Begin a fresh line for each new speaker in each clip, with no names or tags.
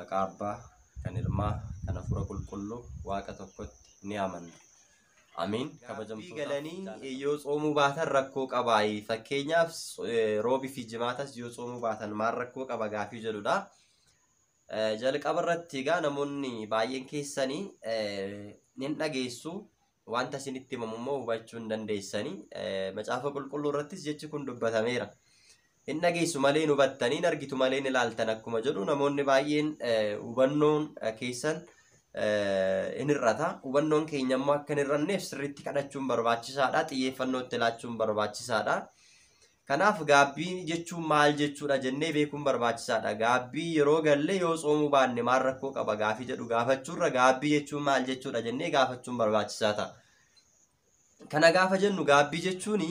maqaa Abbaa, kan Ilmaa, kan Hafuura Qulqulluu Waaqa tokkotti ni amanna. Amiin. Kabajamtoota galanii yoo xoomuu baatan rakkoo qabaayi. Fakkeenyaaf roobii fi jimaatas yoo xoomuu baatan maal rakkoo qaba gaafii jedhudha. Jalqaba irratti egaa namoonni baay'een keessanii nin dhageessu wanta isinitti himamu immoo hubachuu hin dandeessanii. Macaafa qulqulluu irrattis jechi kun dubbatameera. Hin dhageessu malee hin hubattanii, hin argitu malee hin ilaaltan akkuma jedhu namoonni baay'een hubannoon keessan hin hir'ata. Hubannoon keenya immoo akka hin hir'anneef sirriitti kadhachuun barbaachisaadha. Xiyyeeffannoo itti laachuun barbaachisaadha. Kanaaf gaabbii jechuun maal jechuudha jennee beekuun barbaachisaadha. Gaabbii yeroo galle yoo xoomuu baanne maal rakkoo qaba gaafii jedhu gaafachuurra gaabbii jechuun maal jechuudha jennee gaafachuun barbaachisaa ta'a. Kana gaafa jennu gaabbii jechuun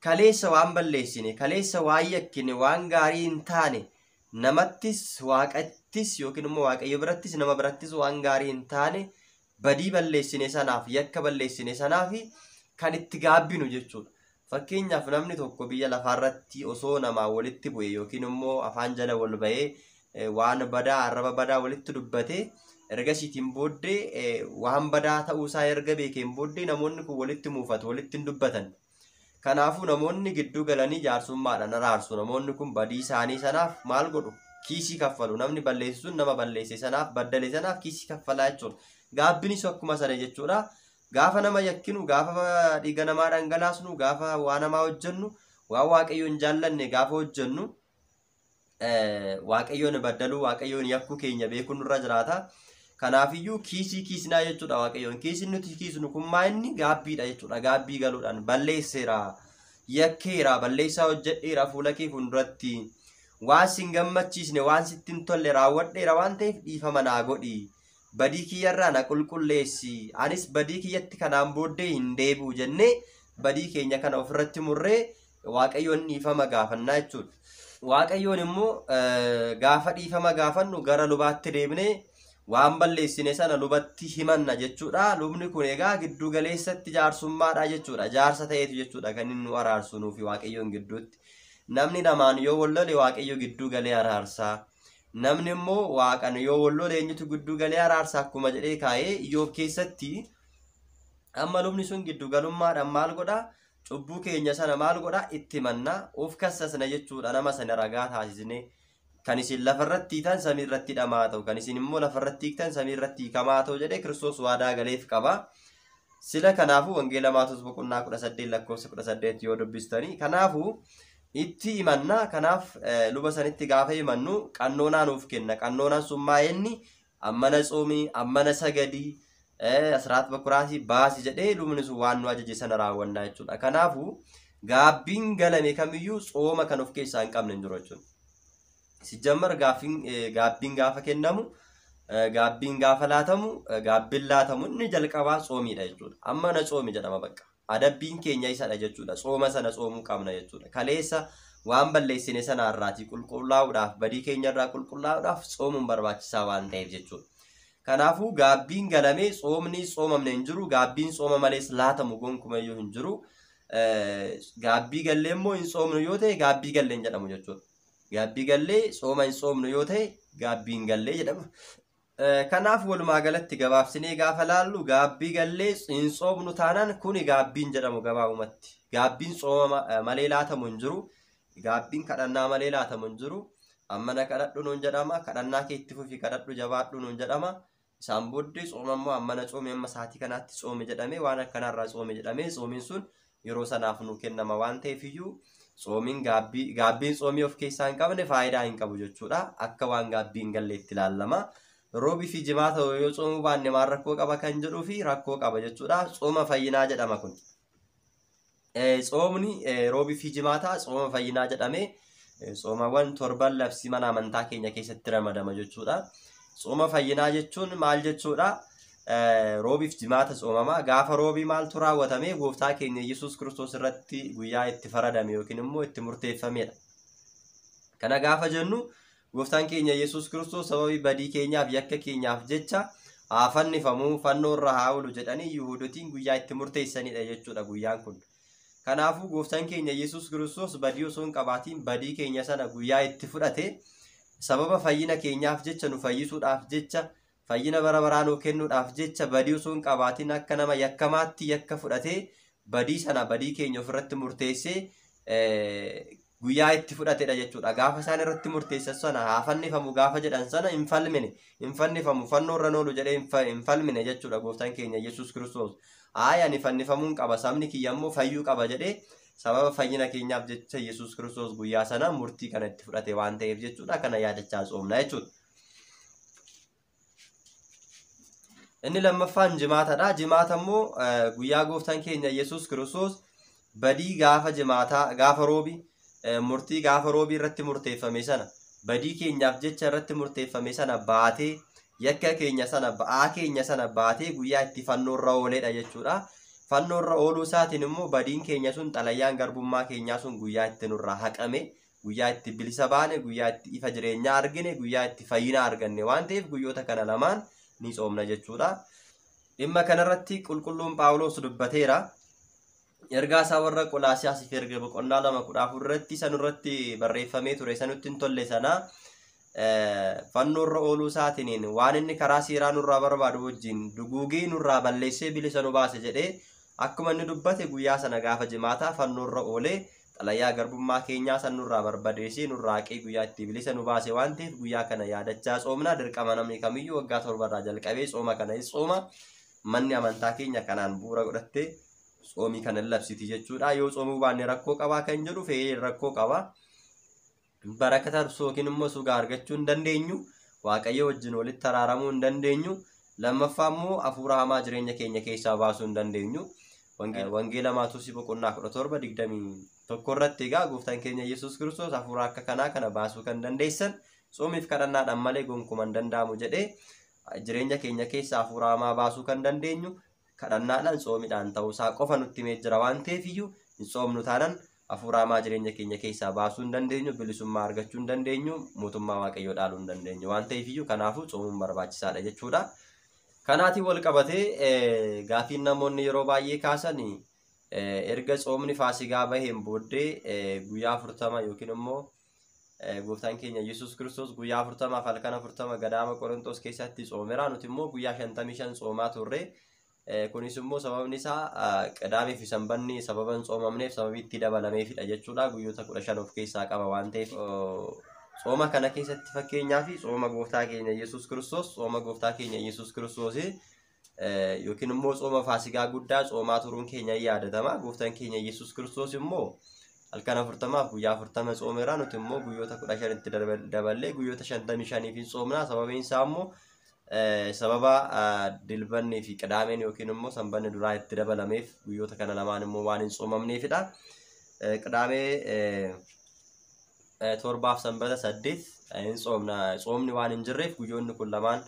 kaleessa waan balleessine, kaleessa waan yakkine, waan gaarii hin taane namattis waaqattis yookiin immoo waaqayyo birattis nama birattis waan gaarii hin taane badii balleessine sanaaf yakka balleessine sanaaf kan itti gaabbinu jechuudha. Fakkeenyaaf namni tokko biyya lafaarratti osoo namaa walitti bu'e yookiin immoo afaan jala wal ba'ee waan badaa arraba badaa walitti dubbate ergasiitiin booddee waan badaa ta'uusaa erga beekeen booddee namoonni kun walitti muufatu, walitti hin dubbatan. Kanaafuu namoonni gidduu galanii jaarsummaadhaan araarsu. Namoonni kun badii isaanii sanaaf maal godhu? Kiisii kaffalu. Namni balleessu sun nama balleesse sanaaf baddale sanaaf kiisii kaffalaa jechuudha. Gaabbinis akkuma sana jechuudha. Gaafa nama yakkinu, gaafa dhiiga namaa dhangalaasnu, gaafa waa namaa hojjennu, waan waaqayyoon hin jaallanne gaafa hojjennu, waaqayyoon baddaluu, waaqayyoon yakkuu keenya beekuun irra jiraata. Kanaafiyyuu kiisii kiisnaa jechuudha waaqayyoon. Kiisiin nuti kiisnu kun maa'inni gaabbiidha jechuudha. Gaabbii galuudhaan balleesseera, yakkeera, balleessaa hojjedheera fuula kee fuulduratti waan sin gammachiisne, waan sitti hin tolle raawwadheera waan ta'eef dhiifama naa godhi. Badii kiyyarraa na qulqulleessi. Anis badii kiyyatti kanaan booddee hin deebi'u jennee badii keenya kana ofirratti murree waaqayyoon dhiifama gaafannaa jechuudha. Waaqayyoon immoo gaafa dhiifama gaafannu gara lubaatti deemnee waan balleessine sana lubatti himanna jechuudha. Lubni kun egaa giddu galeessatti jaarsummaadha jechuudha. Jaarsa ta'eetu jechuudha kan inni nu araarsu nuufi waaqayyoon gidduutti. Namni namaan yoo wal lole waaqayyo gidduu galee araarsa. Namni immoo waaqan yoo wal lole eenyutu gidduu galee araarsa akkuma jedhee kaa'ee Iyyoob keessatti amma lubni sun giddu galummaadhaan maal godha? Cubbuu keenya sana maal godha? Itti himanna of kassasna jechuudha. Nama sana ragaa taasisne. Kan isin lafarratti hiitan samiirratti hidhamaa ta'u, kan isin immoo lafarratti hiiktan samiirratti hiikamaa ta'u jedhee Kiristoos waadaa galeef qaba. Sila kanaafuu wangeela Maatewos boqonnaa 18 lakkoofsa 18 yoo dubbistanii kanaafuu itti himanna. Kanaaf luba sanitti gaafa himannu qannoonaa nuuf kenna. Qannoonaan sun maa'inni ammana tsoomii, ammana sagadii, asraat bakuraatii baasi jedhee lubni sun waan nu ajaje sana raawwannaa jechuudha. Kanaafuu gaabbiin galame kamiyyuu tsooma kan of keessaa hin qabne hin jiru jechuudha. Sijammar gaabbiin gaafa kennamu, gaabbiin gaafa laatamu, gaabbiin laatamu inni jalqabaa tsoomiidha jechuudha. Amma na tsoomi jedhama bakka. Adabbiin keenya isadha jechuudha. Tsooma sana tsoomuu qabna jechuudha. Kaleessa waan balleessine sana irraatii qulqullaa'uudhaaf, badii keenya irraa qulqullaa'uudhaaf tsoomuun barbaachisaa waan ta'eef jechuudha. Kanaafuu gaabbiin galamee tsoomni tsoomamne hin jiru. Gaabbiin tsooma malees laatamu gonkumayyuu hin jiru. Gaabbii gallee immoo hin tsoomnu yoo ta'e gaabbii gallee hin jedhamu jechuudha. Gaabbii gallee tsooma hin tsoomnu yoo ta'e gaabbiin gallee jedhama. Kanaaf walumaa galatti gabaabsinee gaafa laallu gaabbii gallee hin tsoomnu taanaan kuni gaabbiin jedhamu gabaabumatti. Gaabbiin tsooma malee laatamu hin jiru. Gaabbiin kadhannaa malee laatamu hin jiru. Ammana kadhadhu nuun jedhama. Kadhannaa kee itti fufi kadhadhu jabaadhu nuun jedhama. Isaan booddee tsooma immoo ammana tsoome amma sa'aatii kanaatti tsoome jedhamee waan akkanarraa tsoome jedhamee tsoomiin sun yeroo sanaaf nu kennama waan ta'eefiyyuu tsoomiin gaabbiin tsoomii of keessaa hin qabne faayidaa hin qabu jechuudha. Akka waan gaabbiin galleetti ilaalama. Roobii fi jimaata yoo tsoomuu baanne maal rakkoo qaba kan jedhuu fi rakkoo qaba jechuudha. Tsooma fayyinaa jedhama kun. Tsoomni roobii fi jimaata tsooma fayyinaa jedhamee tsoomawwan torban labsii mana amantaa keenya keessatti ramadama jechuudha. Tsooma fayyinaa jechuun maal jechuudha? Roobiif jimaata tsoomama. Gaafa roobii maaltu raawwatame gooftaa keenya Yesuus Kiristoos irratti guyyaa itti faradame yookiin immoo itti murteeffamedha. Kana gaafa jennu gooftaan keenya Yesuus Kiristoos sababii badii keenyaaf yakka keenyaaf jecha haa fannifamuu fannoo irra haa oolu jedhanii Yihuudootiin guyyaa itti murteessanidha jechuudha guyyaan kun. Kanaafuu gooftaan keenya Yesuus Kiristoos badii osoo hin qabaatiin badii keenya sana guyyaa itti fudhate sababa fayyina keenyaaf jecha nu fayyisuudhaaf jecha fayyina bara baraa nuu kennuudhaaf jecha badii osoo hin qabaatin akka nama yakkamaatti yakka fudhatee badii sana badii keenya ofirratti murteessee guyyaa itti fudhatedha jechuudha. Gaafa isaan irratti murteessan sana haa fannifamu gaafa jedhan sana hin fannifamu fannoo irra oolu jedhee hin falmine jechuudha gooftaan keenya Yesuus Kiristoos. Ani fannifamuun qaba sabni kiyya immoo fayyuu qaba jedhee sababa fayyina keenyaaf jecha Yesuus Kiristoos guyyaa sana murtii kana itti fudhate waan ta'eef jechuudha. Kana yaadachaa tsoomna jechuudha. Inni lammaffaan jimaatadha. Jimaata immoo guyyaa gooftaan keenya Yesuus Kiristoos badii gaafa jimaataa gaafa roobii murtii gaafa roobii irratti murteeffame sana badii keenyaaf jecha irratti murteeffame sana baatee yakka keenya sana ba'aa keenya sana baatee guyyaa itti fannoo irra ooledha jechuudha. Fannoo irra ooluu isaatiin immoo badiin keenya sun xalayyaan garbummaa keenyaa sun guyyaa itti nurraa haqame, guyyaa itti bilisa baane, guyyaa itti ifa jireenyaa argine, guyyaa itti fayyina arganne waan ta'eef guyyoota kana lamaan ni tsoomna jechuudha. Dhimma kanarratti qulqulluun Phaawulos dubbateera. Ergaa isaa warra Qolaasiyaasiif erga boqonnaa 2:14 irratti sanurratti barreeffamee ture sanutti hin tolle sana fannoo irra ooluu isaatiin waan inni karaa seeraa nurraa barbaadu wajjin duguugii nurraa balleessee bilisa nu baase jedhee akkuma inni dubbate guyyaa sana gaafa jimaataa fannoo irra oolee xalayyaa garbummaa keenyaa san nurraa barbadeessee nurraa qee guyyaa itti bilisa nu baase waan ta'eef guyyaa kana yaadachaa tsoomna. Dirqama namni kamiyyuu waggaa 7 irraa jalqabee tsooma kana tsooma. Manni amantaa keenya kanaan bu'uura godhattee tsoomii kana labsiti jechuudha. Yoo tsoomuu baanne rakkoo qabaa kan jedhu fe'ee rakkoo qaba. Barakata yookiin immoo sugaa argachuu hin dandeenyu. Waaqayyo wajjin walitti araaramuu hin dandeenyu. Lammaffaa immoo hafuura hamaa jireenya keenya keessaa baasuu hin dandeenyu. Wangeela Maatewos boqonnaa 17:21 irratti egaa gooftaan keenya Yesuus Kiristoos hafuura akka kanaa kana baasuu kan dandeessan tsoomiif kadhannaadhaan malee gonkumaa hin danda'amu jedhee jireenya keenya keessaa hafuura hamaa baasuu kan dandeenyu kadhannaadhaan tsoomiidhaan ta'uusaa qofa nutti himee jira waan ta'eef iyyuu hin tsoomnu taanaan hafuura hamaa jireenya keenya keessaa baasuu hin dandeenyu, bilisummaa argachuu hin dandeenyu, mootummaa waaqayyoo dhaaluu hin dandeenyu waan ta'eef iyyuu kanaafuu tsoomuun barbaachisaadha jechuudha. Kanaatiin wal qabatee gaafiin namoonni yeroo baay'ee kaasan erga tsoomni faasigaa baheen booddee guyyaa 40 yookiin immoo gooftaan keenya Yesuus Kiristoos guyyaa 40 halkan 40 gadaama Qorontos keessatti tsoomeera. Nuti immoo guyyaa 55 tsoomaa turre. Kunis immoo sababni isaa qadaamii fi sanbanni sababa hin tsoomamneef sababii itti dabalameefidha jechuudha. Guyyoota 15 of keessaa qaba waan ta'eef tsooma kana keessatti fakkeenyaaf tsooma gooftaa keenya Yesuus Kiristoos tsooma gooftaa keenya Yesuus Kiristoos yookiin immoo tsooma faasigaa guddaa tsoomaa turuun keenya yaadatama. Gooftaan keenya Yesuus Kiristoos immoo halkan 40 guyyaa 40 tsoomeera. Nuti immoo guyyoota 15 itti daballee guyyoota 55 fi tsoomna. Sababiin isaa immoo sababa dilbanni fi qadaameen yookiin immoo sanbanni duraa itti dabalameef guyyoota kana lamaan immoo waan hin tsoomamneefidha. Qadaamee 7 sanbata 8 hin tsoomna. Tsoomni waan hin jirreef guyyoonni kun lamaan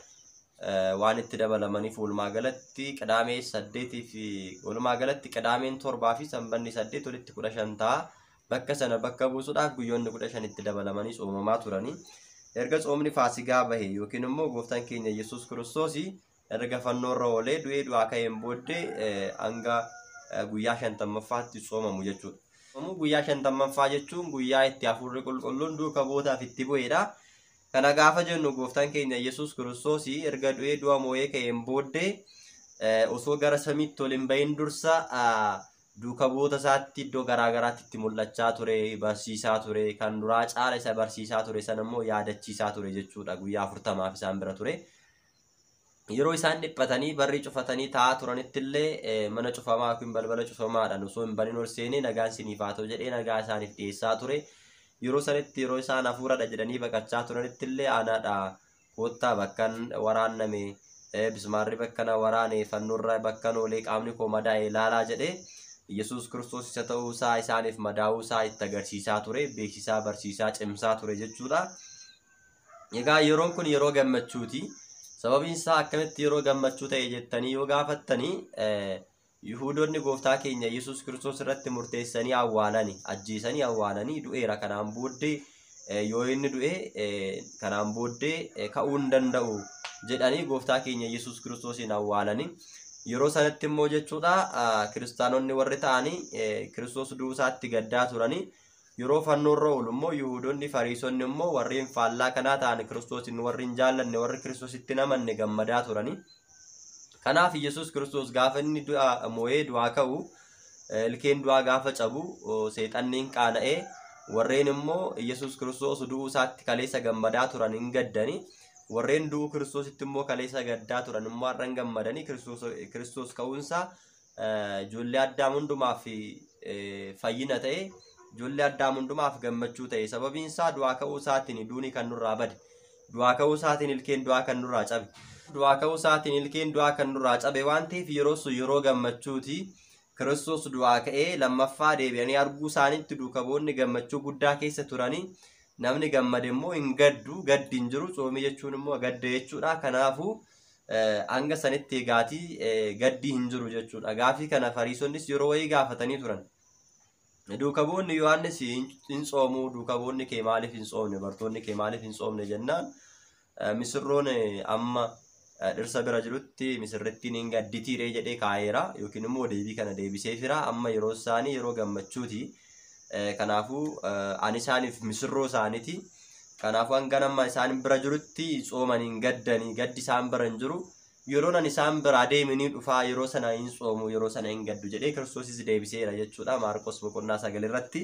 waan itti dabalamaniif walumaa galatti qadaamee 8 fi walumaa galatti qadaameen 7 fi sanbanni 8 walitti 15 ta'a. Bakka sana bakka buusuudhaaf guyyoonni 15 itti dabalamanii tsoomamaa turanii. Erga tsoomni faasigaa bahe yookiin immoo gooftaan keenya Yesuus Kiristoos erga fannoo irra oolee du'ee du'aa ka'een booddee hanga guyyaa 50ffaatti tsoomamu jechuudha. Guyyaa 50ffaa jechuun guyyaa itti hafuurri qulqulluun duuka bootaaf itti bu'edha. Kana gaafa jennu gooftaan keenya Yesuus Kiristoos erga du'ee du'a moo'ee ka'een booddee osoo gara samiitti ol hin bahin dursa duuka boota isaatti iddoo garaagaraatti itti mul'achaa ture, barsiisaa ture, kan duraa caala isa barsiisaa ture sana immoo yaadachiisaa ture jechuudha. Guyyaa 40 isaan bira ture. Yeroo isaan dhiphatanii barrii cufatanii taa'aa turanitti illee mana cufamaa yookiin balbala cufamaadhaan osoo hin banin ol seenee nagaan isiniif haa ta'u jedhee nagaa isaaniif dhiyeessaa ture. Yeroo sanitti yeroo isaan hafuuradha jedhanii baqachaa turanitti illee aanaadha koottaa bakkan waraanname bismaarri bakkana waraane fannoorra bakkan oolee qaamni koo madaa'e ilaalaa jedhee Yesuus Kiristoos isa ta'uu isaa isaaniif madaa'uu isaa itti agarsiisaa ture, beeksisaa barsiisaa cimsaa ture jechuudha. Egaa yeroon kun yeroo gammachuuti. Sababiin isaa akkamitti yeroo gammachuu ta'e jettanii yoo gaafattanii Yihuudoonni gooftaa keenya Yesuus Kiristoos irratti murteessanii awwaalanii ajjeesanii awwaalanii du'eera kanaan booddee yoo inni du'e kanaan booddee ka'uu hin danda'u jedhanii gooftaa keenya Yesuus Kiristoosiin awwaalanii yeroo sanatti immoo jechuudha kiristaanonni warri ta'anii Kiristoos du'uu isaatti gaddaa turanii yeroo fannoorra oolu immoo Yihuudoonni Fariisonni immoo warreen faallaa kanaa ta'an Kiristoosin warri hin jaallanne warri Kiristoositti hin amanne gammadaa turani. Kanaaf Yesuus Kiristoos gaafa inni mo'ee du'aa ka'u ilkeen du'aa gaafa cabu seexanniin qaana'ee warreen immoo Yesuus Kiristoos du'uu isaatti kaleessa gammadaa turan hin gaddani. Warreen du'uu Kiristoositti immoo kaleessa gaddaa turan immoo har'an gammadanii Kiristoos ka'uunsaa ijoollee Addaam hundumaaf fayyina ta'e, ijoollee Addaam hundumaaf gammachuu ta'e. Sababiin isaa du'aa ka'uu isaatiin duuni kan nurraa bade, du'aa ka'uu isaatiin ilkeen du'aa kan nurraa cabe, du'aa ka'uu isaatiin ilkeen du'aa kan nurraa cabe waan ta'eef yeroo gammachuuti. Kiristoos du'aa ka'ee lammaffaa deebi'anii arguu isaaniitti duuka bu'oonni gammachuu guddaa keessa turanii namni gammade immoo hin gaddu, gaddi hin jiru. Soomii jechuun immoo gadda jechuudha. Kanaafuu hanga sanitti eegaatii gaddi hin jiru jechuudha. Gaafii kana Fariisonnis yeroo wayii gaafatanii turan. Duuka bu'oonni Yohaannis hin soomuu, duuka bu'oonni kee maaliif hin soomne, bartoonni kee maaliif hin soomne jennaan misirroon amma dhirsa bira jirutti misirrittiin hin gadditiiree jedhee kaa'eera yookiin immoo deebii kana deebisee fira. Amma yeroo isaanii yeroo gammachuuti. Kanaafuu ani isaaniif misirroo isaaniiti. Kanaafuu hanga nama isaan bira jirutti sooman hin gaddanii, gaddi isaan bira hin jiru. Yeroo nan isaan bira deemanii dhufaa yeroo sana hin soomu, yeroo sana hin gaddu jedhee Kiristoosis deebiseera jechuudha Maarqos boqonnaa 9 irratti.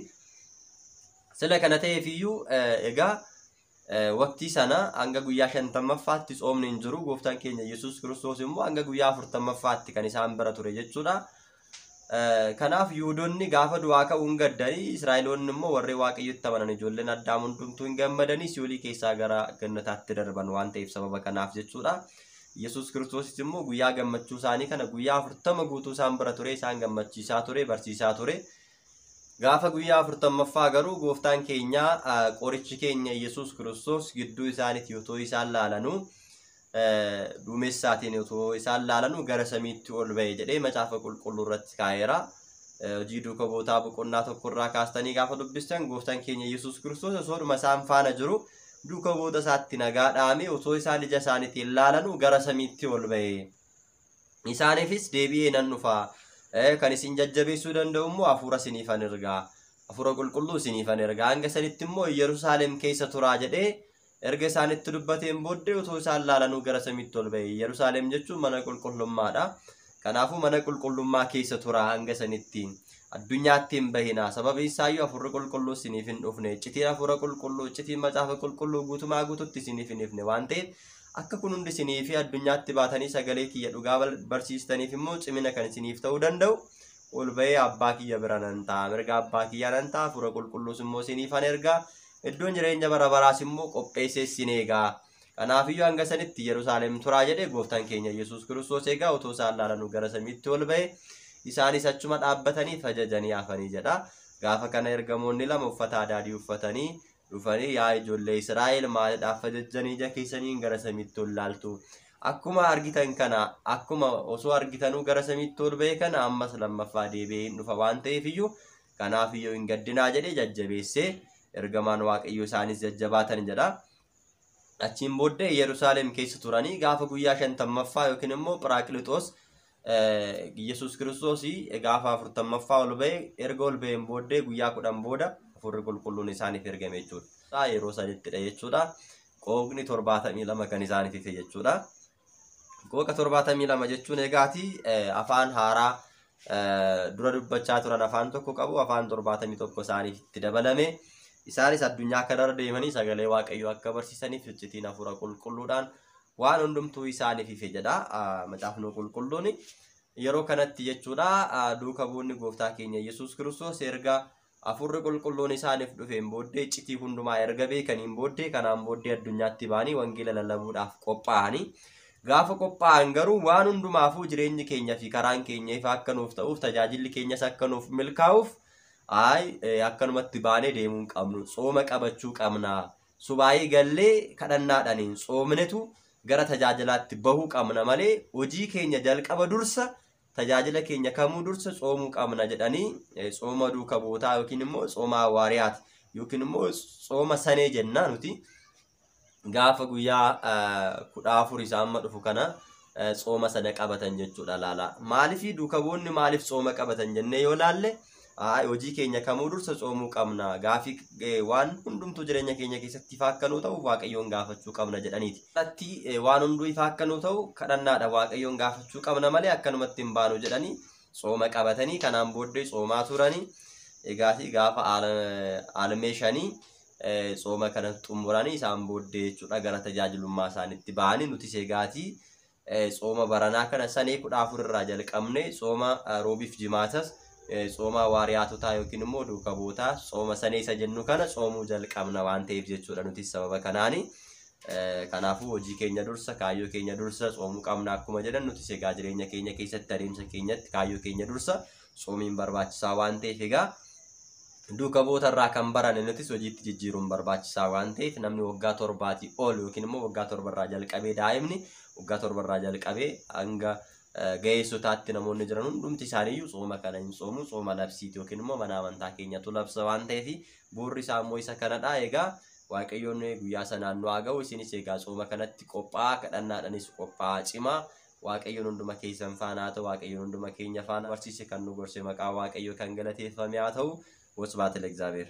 Sila kana ta'eefiyyuu egaa waqtii sana hanga guyyaa 50ffaatti soomni hin jiru. Gooftaan keenya Yesuus Kiristoos immoo hanga guyyaa 40ffaatti kan isaan bira ture jechuudha. Kanaaf Yihuudoonni gaafa du'aa ka'uu hin gaddanii, Israa'eloonni immoo warreen Waaqayyotti amanan ijoolleen Addaam hundumtuu hin gammadanii Si'oolii keessaa gara gannataatti darban waan ta'eef sababa kanaaf jechuudha. Yesuus Kiristoosis immoo guyyaa gammachuu isaanii kana guyyaa 40 guutuu isaan bira ture, isaan gammachiisaa ture, barsiisaa ture. Gaafa guyyaa 40ffaa garuu gooftaan keenya qorichi keenya Yesuus Kiristoos gidduu isaaniitti yoo isaan laalanuu duumessaatiin yoo isaan laalanuu gara samiitti ol ba'e jedhee macaafa qulqulluu irratti kaa'eera. Hojii duuka bootaa boqonnaa 1 irraa kaastanii gaafa dubbistan gooftaan keenya Yesuus Kiristoos osoodhuma isaan faana jiru duuka boota isaatti nagaa dhaamee osoo isaan ija isaaniitiin laalanuu gara samiitti ol ba'e. Isaaniifis deebi'ee nan dhufa. Kan isin jajjabeessuu danda'u immoo hafuura isiniifan ergaa, hafuura qulqulluu isiniifan ergaa. Hanga sanitti immoo Yerusaalem keessa turaa jedhee erga isaanitti dubbateen booddee osoo isaan laalanuu gara samiitti ol ba'e. Yerusaalem jechuun mana qulqullummaadha. Kanaafuu mana qulqullummaa keessa turaa hanga sanitti. Addunyaatti hin bahina. Sababiin isaayyuu hafuurri qulqulluu isiniif hin dhufne. Iccitiin hafuura qulqulluu, iccitiin macaafa qulqulluu guutumaa guututti isiniif hin dhufne waan ta'eef akka kun hundi isiniif addunyaatti baatanii sagalee kiyya dhugaa barsiistaniif immoo cimina kan isiniif ta'uu danda'u ol ba'ee abbaa kiyya bira nan ta'a, mirga abbaa kiyyaa nan ta'a, hafuura qulqulluus immoo isiniifan ergaa, iddoon jireenya bara baraas immoo qopheessee isin eegaa. Kanaafiyyuu hanga sanitti Yerusaalem turaa jedhee gooftaan keenya Yesuus Kiristoos egaa otoo isaan laalanuu gara samiitti ol ba'e isaanis achuma dhaabbatanii ajajanii hafanii jedha. Gaafa kana ergamoonni lama uffata adaadii uffatanii dhufanii yaa ijoollee Israa'el maaliidhaaf ajajanii ija keessaniin gara samiitti ol laaltu? Akkuma argitan kana, akkuma osoo argitanuu gara samiitti ol ba'e kana ammas lammaffaa deebi'ee hin dhufa waan ta'eefiyyuu kanaafiyyuu hin gaddinaa jedhee jajjabeessee ergamaan Waaqayyoo isaanis jajjabaatan jedha. Achiin booddee Yerusaalem keessa turanii gaafa guyyaa 50ffaa yookiin immoo Piraaqiliixoos Yesuus Kiristoos gaafa 40ffaa ol ba'e, erga ol ba'een booddee guyyaa 10 booda hafuurri qulqulluun isaaniif ergame jechuudha. Yeroo sadittidha jechuudha. Qooqni 72 kan isaaniif ife jechuudha. Qooqa 72 jechuun egaati afaan haaraa dura dubbachaa turan afaan tokko qabu, afaan 71 isaaniif itti dabalame. Isaanis addunyaa kanarra deemanii sagalee Waaqayyoo akka barsiisaniif iccitiin hafuura qulqulluudhaan waan hundumtuu isaaniif ife jedha macaafni qulqulluun. Yeroo kanatti jechuudha duuka bu'oonni gooftaa keenya Yesuus Kiristoos erga hafuurri qulqulluun isaaniif dhufeen booddee iccitii hundumaa erga beekaniin booddee kanaan booddee addunyaatti ba'anii wangeela lallabuudhaaf qophaa'anii gaafa qophaa'an garuu waan hundumaafuu jireenyi keenya fi karaan keenya ifa akka nuuf ta'uuf tajaajilli keenyas akka nuuf milkaa'uuf akkanumatti baanee deemuu hin qabnu, sooma qabachuu qabna. Subaayii gallee kadhannaadhaaniin soomnetu gara tajaajilaatti bahuu qabna malee hojii keenya jalqaba dursa tajaajila keenya kamuu dursa soomuu qabna jedhanii sooma duuka bootaa yookiin immoo sooma hawaariyaati yookiin immoo sooma sanee jennaa nuti gaafa guyyaa 14 isaan dhufu kana sooma sana qabatan jechuudha laala. Maaliif duuka bu'oonni maaliif sooma qabatan jennee yoo laalle hojii keenya kamuu dursa xoomuu qabna gaafii waan hundumtuu jireenya keenya keessatti ifa akkanuu ta'u waaqayyoon gaafachuu qabna jedhaniiti. Irratti waan hunduu ifa akkanuu ta'u kadhannaadha waaqayyoon gaafachuu qabna malee akkanumatti hin baanu jedhanii xooma qabatanii kanaan booddee xoomaa turanii egaati gaafa aalmeeshanii xooma kana xumuranii isaan booddee jechuudha gara tajaajilummaa isaaniitti ba'anii nutis egaati xooma baranaa kana sanee 14 irraa jalqabne xooma roobiif jimaatas xooma waariyaatotaa yookiin immoo duuka bootaa xooma sanee isa jennu kana xoomuu jalqabna waan ta'eef jechuudha nutis sababa kanaani kanaafuu hojii keenya dursa kaayyoo keenya dursa xoomuu qabna akkuma jedhan nutis egaa jireenya keenya keessatti adeemsa keenyatti kaayyoo keenya dursa xoomiin barbaachisaa waan ta'eef egaa duuka bootarraa kan barane nutis hojiitti jijjiiruun barbaachisaa waan ta'eef namni waggaa 7 ol yookiin immoo waggaa 7 irraa jalqabee daa'imni waggaa 7 irraa jalqabee hanga ga'eessotaatti namoonni jiran hundumti isaaniiyyuu xooma kana hin xoomu xooma labsiiti yookiin immoo mana amantaa keenyatu labsa waan ta'eef buurri isaa immoo isa kanadha. Egaa waaqayyoon guyyaa sanaan nu haa ga'u isinis egaa xooma kanatti qophaa'aa kadhannaadhaanis qophaa'aa cimaa waaqayyoon hunduma keessan faana haa ta'u waaqayyoon hunduma keenya faana barsiise kan nu gorse maqaa waaqayyoo kan galateeffame haa ta'u. ወስብሐት ለእግዚአብሔር።